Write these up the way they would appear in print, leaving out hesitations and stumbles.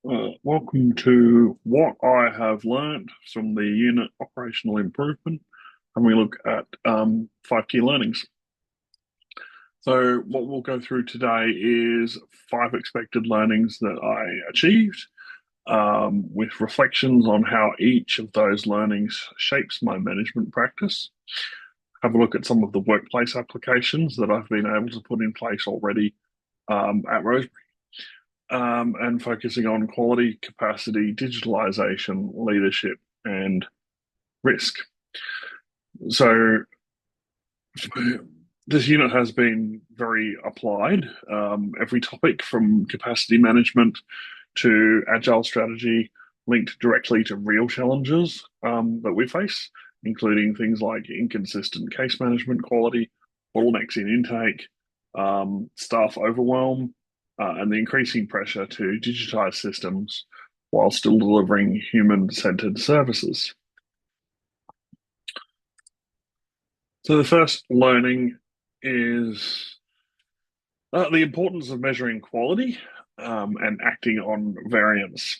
Welcome to what I have learned from the unit operational improvement, and we look at five key learnings. So, what we'll go through today is five expected learnings that I achieved, with reflections on how each of those learnings shapes my management practice. Have a look at some of the workplace applications that I've been able to put in place already at Rosebery, and focusing on quality, capacity, digitalization, leadership, and risk. So this unit has been very applied. Every topic from capacity management to agile strategy linked directly to real challenges that we face, including things like inconsistent case management quality, bottlenecks in intake, staff overwhelm, and the increasing pressure to digitize systems while still delivering human-centered services. So the first learning is the importance of measuring quality and acting on variance.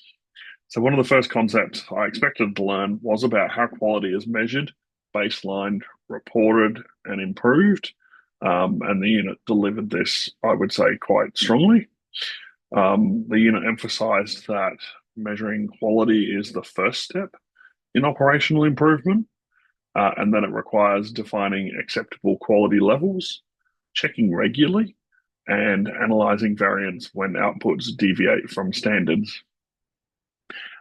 So one of the first concepts I expected to learn was about how quality is measured, baselined, reported, and improved. And the unit delivered this, I would say, quite strongly. The unit emphasized that measuring quality is the first step in operational improvement, and that it requires defining acceptable quality levels, checking regularly, and analyzing variance when outputs deviate from standards.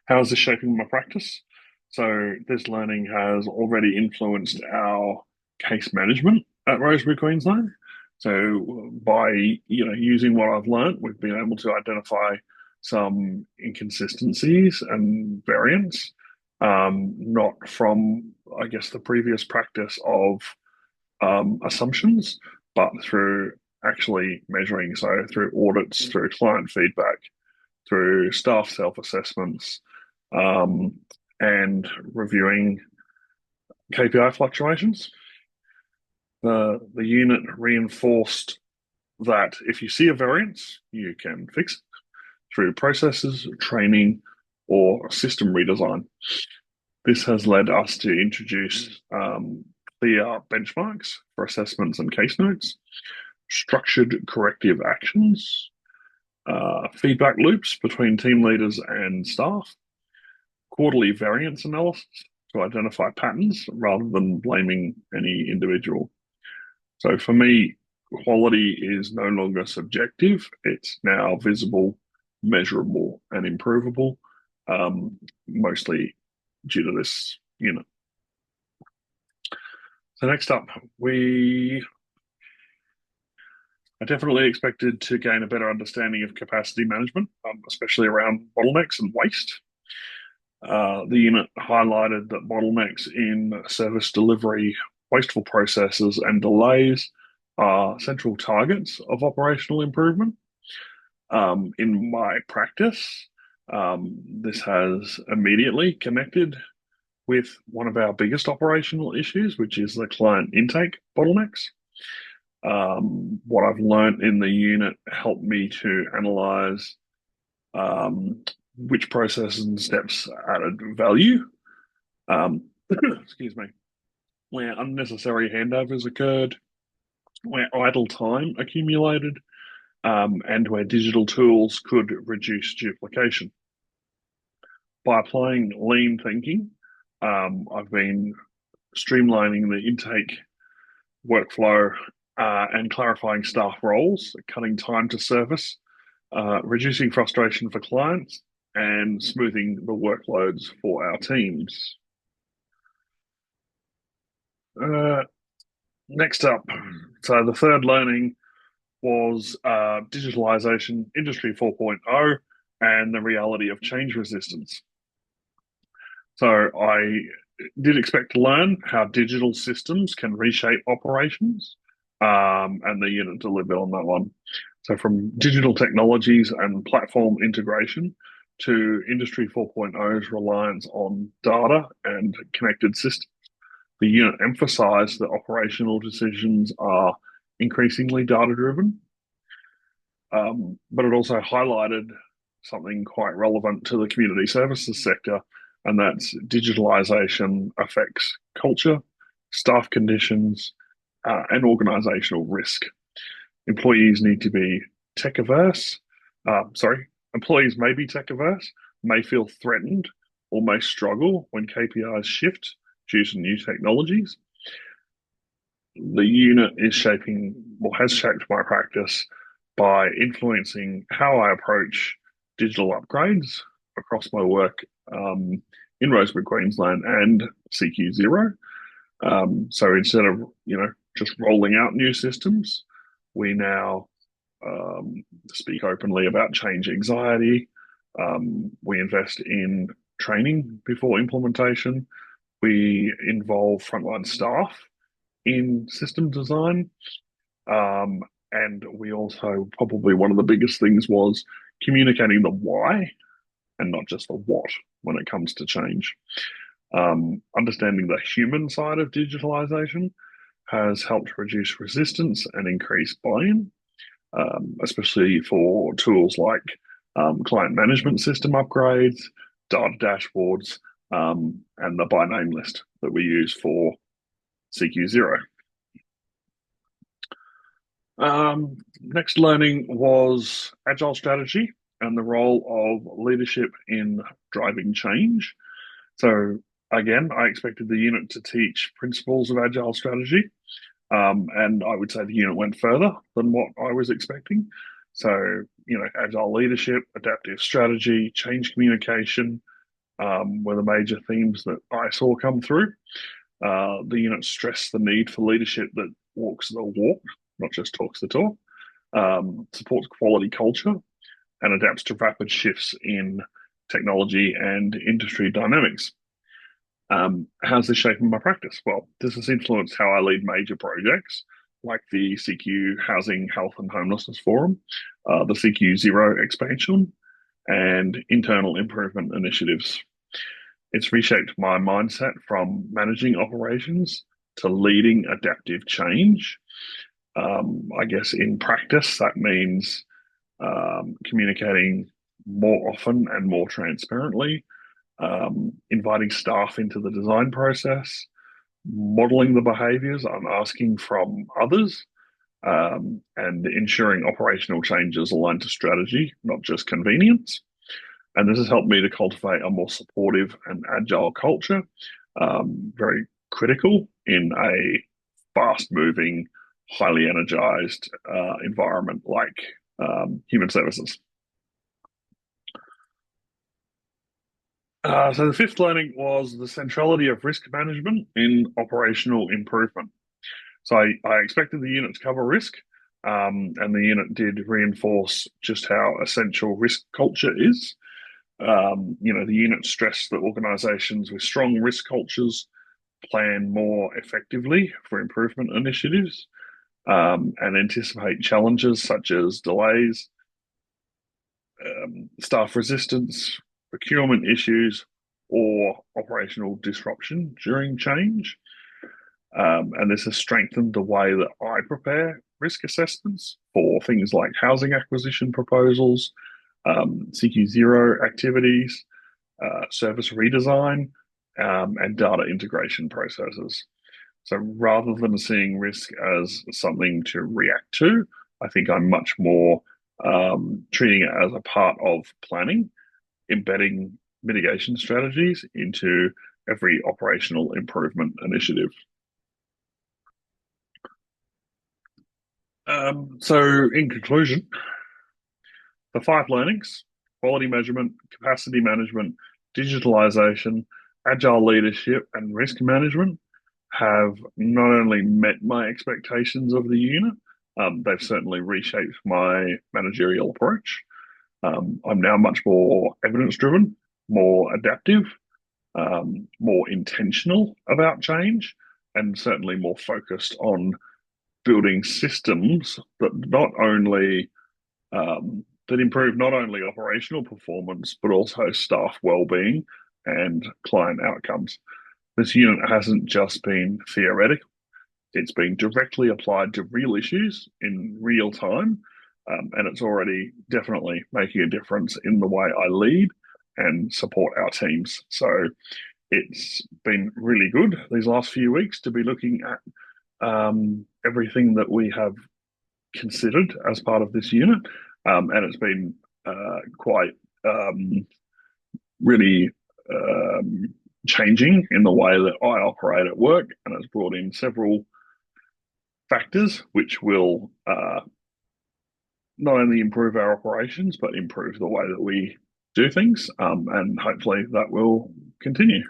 How is this shaping my practice? So this learning has already influenced our case management at Rosebery Queensland. So by using what I've learned, we've been able to identify some inconsistencies and variance, not from I guess the previous practice of assumptions, but through actually measuring. So through audits, through client feedback, through staff self-assessments, um, and reviewing KPI fluctuations. The unit reinforced that if you see a variance, you can fix it through processes, training, or system redesign. This has led us to introduce clear benchmarks for assessments and case notes, structured corrective actions, feedback loops between team leaders and staff, quarterly variance analysis to identify patterns rather than blaming any individual. So for me, quality is no longer subjective, it's now visible, measurable, and improvable, mostly due to this unit. So next up, I definitely expected to gain a better understanding of capacity management, especially around bottlenecks and waste. The unit highlighted that bottlenecks in service delivery, wasteful processes, and delays are central targets of operational improvement. In my practice, this has immediately connected with one of our biggest operational issues, which is the client intake bottlenecks. What I've learned in the unit helped me to analyze which processes and steps added value. Excuse me. Where unnecessary handovers occurred, where idle time accumulated, and where digital tools could reduce duplication. By applying lean thinking, I've been streamlining the intake workflow and clarifying staff roles, cutting time to service, reducing frustration for clients, and smoothing the workloads for our teams. Uh, Next up, so the third learning was digitalization, Industry 4.0, and the reality of change resistance. So I did expect to learn how digital systems can reshape operations, and the unit delivered on that one. So from digital technologies and platform integration to Industry 4.0's reliance on data and connected systems, the unit emphasized that operational decisions are increasingly data driven, but it also highlighted something quite relevant to the community services sector, and that's digitalisation affects culture, staff conditions, and organisational risk. Employees need to be tech averse. Sorry, employees may be tech averse, may feel threatened, or may struggle when KPIs shift due to new technologies. The unit is shaping or has shaped my practice by influencing how I approach digital upgrades across my work in Rosewood, Queensland, and CQ Zero. So instead of just rolling out new systems, we now speak openly about change anxiety. We invest in training before implementation. We involve frontline staff in system design. Um, and we also, probably one of the biggest things was communicating the why and not just the what when it comes to change. Understanding the human side of digitalization has helped reduce resistance and increase buy-in, especially for tools like client management system upgrades, data dashboards, and the by name list that we use for CQ Zero. Next learning was agile strategy and the role of leadership in driving change. So again, I expected the unit to teach principles of agile strategy, and I would say the unit went further than what I was expecting. So, agile leadership, adaptive strategy, change communication were the major themes that I saw come through. The unit stressed the need for leadership that walks the walk, not just talks the talk, supports quality culture, and adapts to rapid shifts in technology and industry dynamics. How's this shaping my practice? Well, this has influenced how I lead major projects like the CQ Housing, Health and Homelessness Forum, the CQ Zero expansion, and internal improvement initiatives. It's reshaped my mindset from managing operations to leading adaptive change. I guess in practice, that means communicating more often and more transparently, inviting staff into the design process, modeling the behaviors I'm asking from others, and ensuring operational changes align to strategy, not just convenience. And this has helped me to cultivate a more supportive and agile culture, very critical in a fast moving, highly energized environment like human services. So the fifth learning was the centrality of risk management in operational improvement. So I expected the unit to cover risk, and the unit did reinforce just how essential risk culture is. The unit stressed that organizations with strong risk cultures plan more effectively for improvement initiatives, and anticipate challenges such as delays, staff resistance, procurement issues, or operational disruption during change. And this has strengthened the way that I prepare risk assessments for things like housing acquisition proposals, CQ Zero activities, service redesign, and data integration processes. So rather than seeing risk as something to react to, I think I'm much more treating it as a part of planning, embedding mitigation strategies into every operational improvement initiative. So, in conclusion, the five learnings: quality measurement, capacity management, digitalization, agile leadership, and risk management have not only met my expectations of the unit, they've certainly reshaped my managerial approach. I'm now much more evidence driven, more adaptive, more intentional about change, and certainly more focused on building systems that not only that improve not only operational performance but also staff well-being and client outcomes. This unit hasn't just been theoretical; it's been directly applied to real issues in real time, and it's already definitely making a difference in the way I lead and support our teams. So it's been really good these last few weeks to be looking at everything that we have considered as part of this unit, and it's been quite really changing in the way that I operate at work, and it's brought in several factors which will not only improve our operations but improve the way that we do things, and hopefully that will continue.